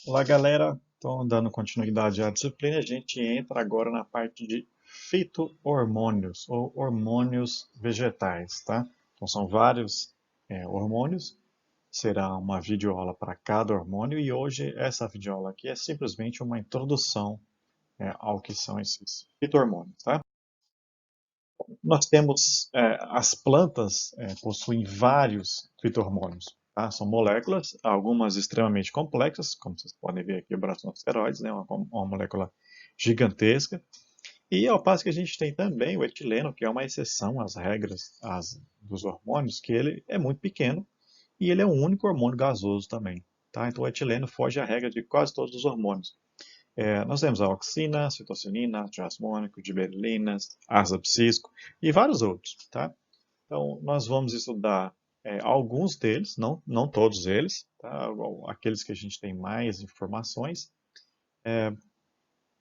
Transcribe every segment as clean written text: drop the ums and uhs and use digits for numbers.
Olá, galera. Então, dando continuidade à disciplina, a gente entra agora na parte de fito-hormônios ou hormônios vegetais, tá? Então, são vários hormônios. Será uma videoaula para cada hormônio e hoje essa videoaula aqui é simplesmente uma introdução ao que são esses fito-hormônios, tá? Nós temos, as plantas possuem vários fito-hormônios, tá? São moléculas, algumas extremamente complexas, como vocês podem ver aqui o brasinosteroides, né? Uma molécula gigantesca. E ao passo que a gente tem também o etileno, que é uma exceção às regras dos hormônios, que ele é muito pequeno e ele é o único hormônio gasoso também, tá? Então o etileno foge à regra de quase todos os hormônios. Nós temos a auxina, a citocinina, ácido jasmônico, gibberellina, ácido abscísico e vários outros, tá? Então, nós vamos estudar alguns deles, não todos eles, tá? Aqueles que a gente tem mais informações.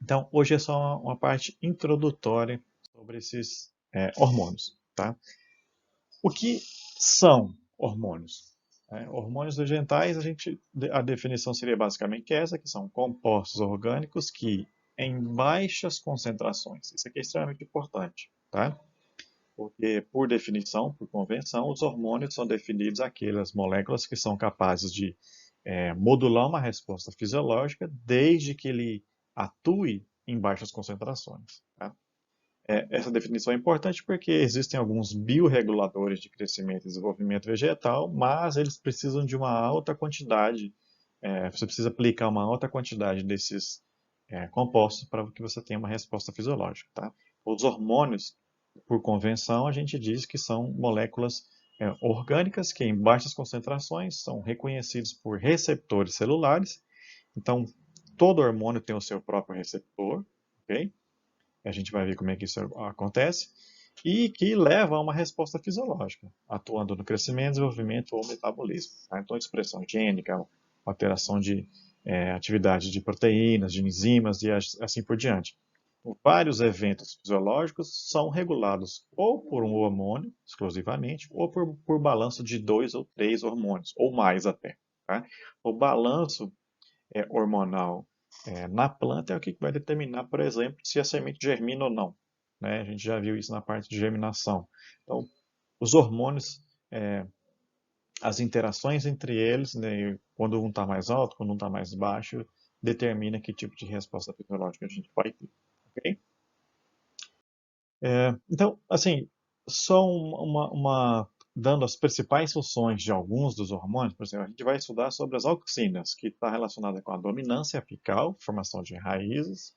Então, hoje é só uma parte introdutória sobre esses hormônios, tá? O que são hormônios? Hormônios vegetais, a definição seria basicamente essa, que são compostos orgânicos que, em baixas concentrações, isso aqui é extremamente importante, tá? Porque, por definição, por convenção, os hormônios são definidos aquelas moléculas que são capazes de modular uma resposta fisiológica desde que ele atue em baixas concentrações, tá? Essa definição é importante porque existem alguns bioreguladores de crescimento e desenvolvimento vegetal, mas eles precisam de uma alta quantidade, você precisa aplicar uma alta quantidade desses compostos para que você tenha uma resposta fisiológica. Tá? Os hormônios, por convenção, a gente diz que são moléculas orgânicas que em baixas concentrações são reconhecidos por receptores celulares. Então, todo hormônio tem o seu próprio receptor, ok? A gente vai ver como é que isso acontece, e que leva a uma resposta fisiológica, atuando no crescimento, desenvolvimento ou metabolismo. Tá? Então, expressão gênica, alteração de atividade de proteínas, de enzimas e assim por diante. Vários eventos fisiológicos são regulados ou por um hormônio, exclusivamente, ou por balanço de dois ou três hormônios, ou mais até. Tá? O balanço hormonal na planta é o que vai determinar, por exemplo, se a semente germina ou não. Né? A gente já viu isso na parte de germinação. Então, os hormônios, as interações entre eles, né, quando um está mais alto, quando um está mais baixo, determina que tipo de resposta fisiológica a gente vai ter. Okay? Então, assim, só dando as principais funções de alguns dos hormônios, por exemplo, a gente vai estudar sobre as auxinas, que está relacionada com a dominância apical, formação de raízes,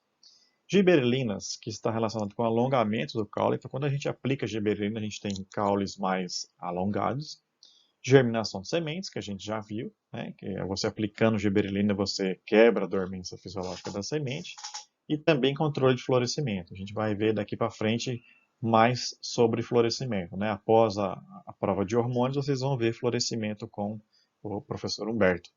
gibberelinas, que está relacionado com o alongamento do caule. Então, quando a gente aplica gibberelina, a gente tem caules mais alongados. Germinação de sementes, que a gente já viu, né? Que é você aplicando gibberelina, você quebra a dormência fisiológica da semente. E também controle de florescimento. A gente vai ver daqui para frente mais sobre florescimento. Né? Após a prova de hormônios, vocês vão ver florescimento com o professor Humberto.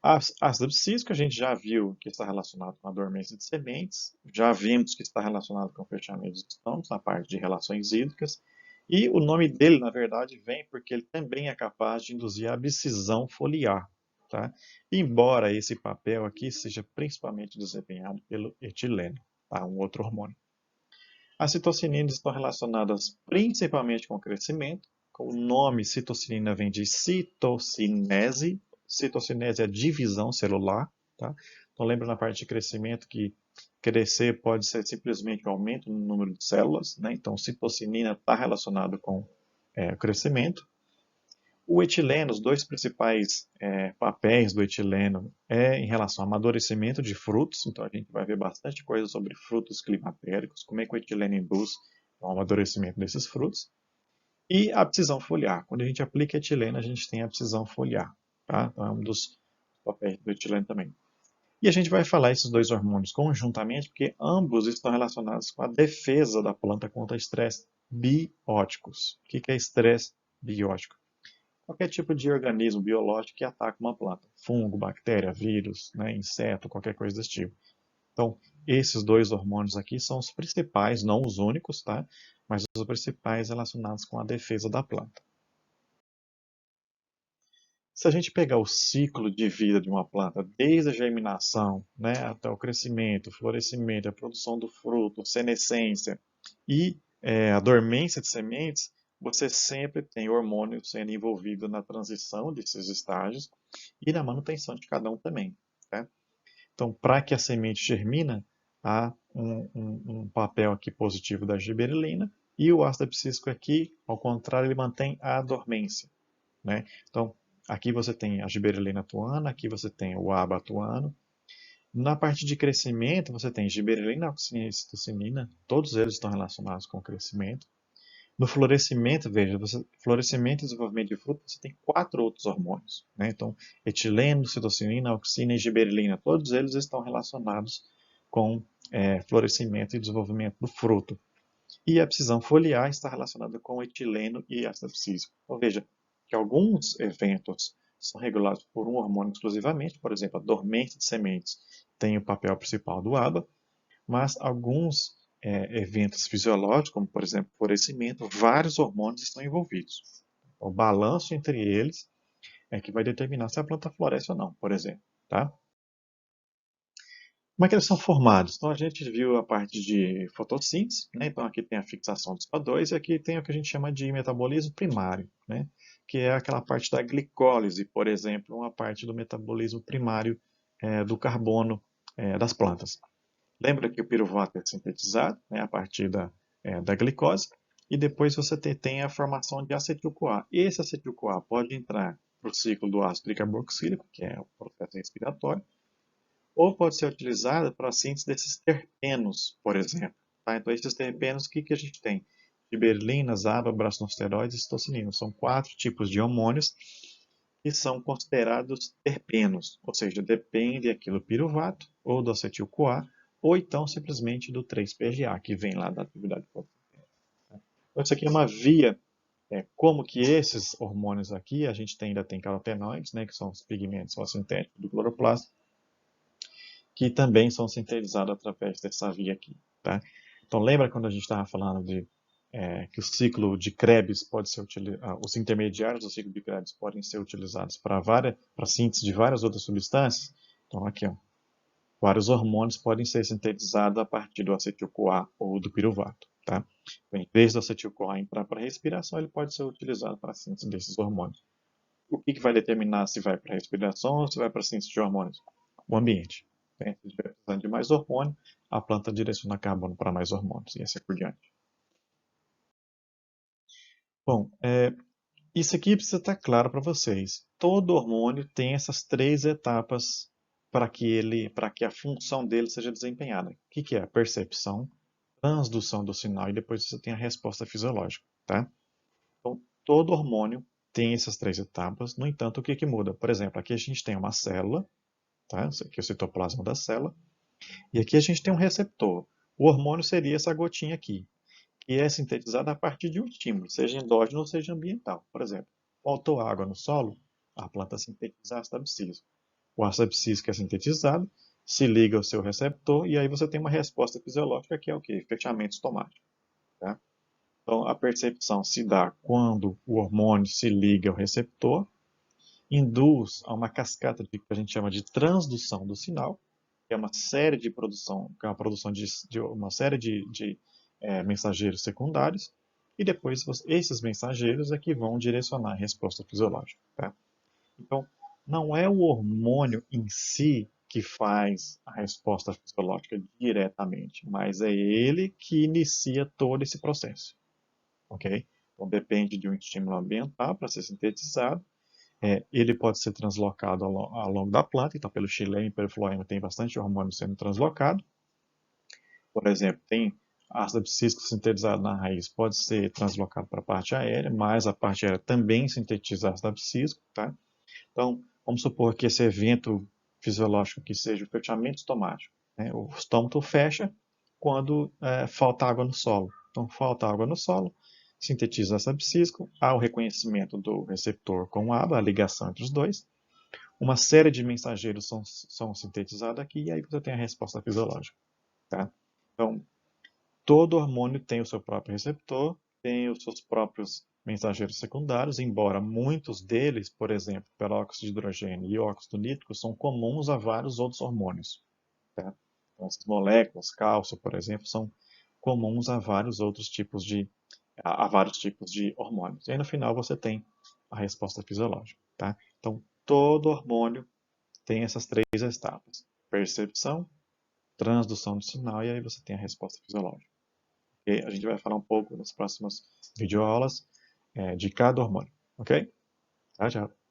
Ácido abscísico a gente já viu que está relacionado com a dormência de sementes, já vimos que está relacionado com o fechamento dos estômagos, na parte de relações hídricas, e o nome dele, na verdade, vem porque ele também é capaz de induzir a abscisão foliar, tá? Embora esse papel aqui seja principalmente desempenhado pelo etileno, tá? Um outro hormônio. As citocininas estão relacionadas principalmente com o crescimento. O nome citocinina vem de citocinese. Citocinese é divisão celular. Tá? Então lembra na parte de crescimento que crescer pode ser simplesmente um aumento no número de células. Né? Então citocinina está relacionado com o crescimento. O etileno, os dois principais papéis do etileno é em relação ao amadurecimento de frutos, então a gente vai ver bastante coisa sobre frutos climatéricos, como é que o etileno induz o amadurecimento desses frutos, e a abscisão foliar. Quando a gente aplica etileno, a gente tem a abscisão foliar, tá? Então é um dos papéis do etileno também. E a gente vai falar esses dois hormônios conjuntamente, porque ambos estão relacionados com a defesa da planta contra estresse bióticos. O que é estresse biótico? Qualquer tipo de organismo biológico que ataca uma planta. Fungo, bactéria, vírus, né, inseto, qualquer coisa desse tipo. Então, esses dois hormônios aqui são os principais, não os únicos, tá? Mas os principais relacionados com a defesa da planta. Se a gente pegar o ciclo de vida de uma planta, desde a germinação, né, até o crescimento, florescimento, a produção do fruto, senescência e a dormência de sementes, você sempre tem hormônio sendo envolvido na transição desses estágios e na manutenção de cada um também. Né? Então, para que a semente germina, há um papel aqui positivo da giberelina e o ácido abscísico aqui, ao contrário, ele mantém a dormência. Né? Então, aqui você tem a giberelina atuando, aqui você tem o ABA atuando. Na parte de crescimento, você tem giberelina, auxina e citocinina, todos eles estão relacionados com o crescimento. No florescimento, veja, florescimento e desenvolvimento de fruto, você tem 4 outros hormônios. Né? Então, etileno, citocinina, auxina e giberelina, todos eles estão relacionados com florescimento e desenvolvimento do fruto. E a abscisão foliar está relacionada com etileno e ácido abscísico. Então, veja que alguns eventos são regulados por um hormônio exclusivamente, por exemplo, a dormência de sementes tem o papel principal do ABA, mas alguns eventos fisiológicos, como por exemplo o florescimento, vários hormônios estão envolvidos. O balanço entre eles é que vai determinar se a planta floresce ou não, por exemplo. Tá? Como é que eles são formados? Então a gente viu a parte de fotossíntese, né? Então aqui tem a fixação dos CO2 e aqui tem o que a gente chama de metabolismo primário, né? Que é aquela parte da glicólise, por exemplo, uma parte do metabolismo primário do carbono das plantas. Lembra que o piruvato é sintetizado, né, a partir da glicose e depois você tem a formação de acetil-CoA. Esse acetil-CoA pode entrar para o ciclo do ácido tricarboxílico, que é o processo respiratório, ou pode ser utilizada para a síntese desses terpenos, por exemplo. Tá? Então, esses terpenos, o que a gente tem? Giberelinas, ABA, brasinosteroides e citocininas. São 4 tipos de hormônios que são considerados terpenos, ou seja, depende aqui do piruvato ou do acetil-CoA, ou então simplesmente do 3-PGA, que vem lá da atividade fotossíntese. Então, isso aqui é uma via, como que esses hormônios aqui, a gente ainda tem carotenoides, né, que são os pigmentos fotossintéticos do cloroplasto, que também são sintetizados através dessa via aqui. Tá? Então, lembra quando a gente estava falando que o ciclo de Krebs pode ser utilizado, os intermediários do ciclo de Krebs podem ser utilizados para síntese de várias outras substâncias? Então, aqui, ó, vários hormônios podem ser sintetizados a partir do acetil-CoA ou do piruvato. Tá? Então, em vez do acetil-CoA entrar para a respiração, ele pode ser utilizado para a síntese desses hormônios. O que vai determinar se vai para a respiração ou se vai para a síntese de hormônios? O ambiente. Se estiver precisando de mais hormônio, a planta direciona carbono para mais hormônios e assim por diante. Bom, isso aqui precisa estar claro para vocês. Todo hormônio tem essas 3 etapas para que a função dele seja desempenhada. O que é? A percepção, transdução do sinal e depois você tem a resposta fisiológica. Tá? Então, todo hormônio tem essas 3 etapas. No entanto, o que muda? Por exemplo, aqui a gente tem uma célula, tá? Esse aqui é o citoplasma da célula. E aqui a gente tem um receptor. O hormônio seria essa gotinha aqui, que é sintetizada a partir de um estímulo, seja endógeno ou seja ambiental. Por exemplo, faltou água no solo, a planta sintetiza ácido abscísico. O ácido abscísico é sintetizado, se liga ao seu receptor e aí você tem uma resposta fisiológica que é o quê? Fechamento estomático. Tá? Então, a percepção se dá quando o hormônio se liga ao receptor, induz a uma cascata que a gente chama de transdução do sinal, que é uma série de produção, que é uma produção de uma série de mensageiros secundários, e depois esses mensageiros é que vão direcionar a resposta fisiológica. Tá? Então, não é o hormônio em si que faz a resposta fisiológica diretamente, mas é ele que inicia todo esse processo. Ok? Então, depende de um estímulo ambiental para ser sintetizado. Ele pode ser translocado ao longo da planta, então pelo xilema e pelo floema tem bastante hormônio sendo translocado. Por exemplo, tem ácido abscísico sintetizado na raiz, pode ser translocado para a parte aérea, mas a parte aérea também sintetiza ácido abscísico. Tá? Então, vamos supor que esse evento fisiológico que seja o fechamento estomático. Né? O estômago fecha quando falta água no solo. Então, falta água no solo, sintetiza ácido abscísico, há o reconhecimento do receptor com o ABA, a ligação entre os dois. Uma série de mensageiros são sintetizados aqui e aí você tem a resposta fisiológica. Tá? Então, todo hormônio tem o seu próprio receptor, tem os seus próprios mensageiros secundários, embora muitos deles, por exemplo, peróxido de hidrogênio e óxido nítrico, são comuns a vários outros hormônios. Tá? Então, essas moléculas, cálcio, por exemplo, são comuns a vários outros tipos a vários tipos de hormônios. E aí no final você tem a resposta fisiológica. Tá? Então, todo hormônio tem essas três etapas: percepção, transdução de sinal, e aí você tem a resposta fisiológica. E a gente vai falar um pouco nas próximas videoaulas de cada hormônio. Ok? Tchau, tchau.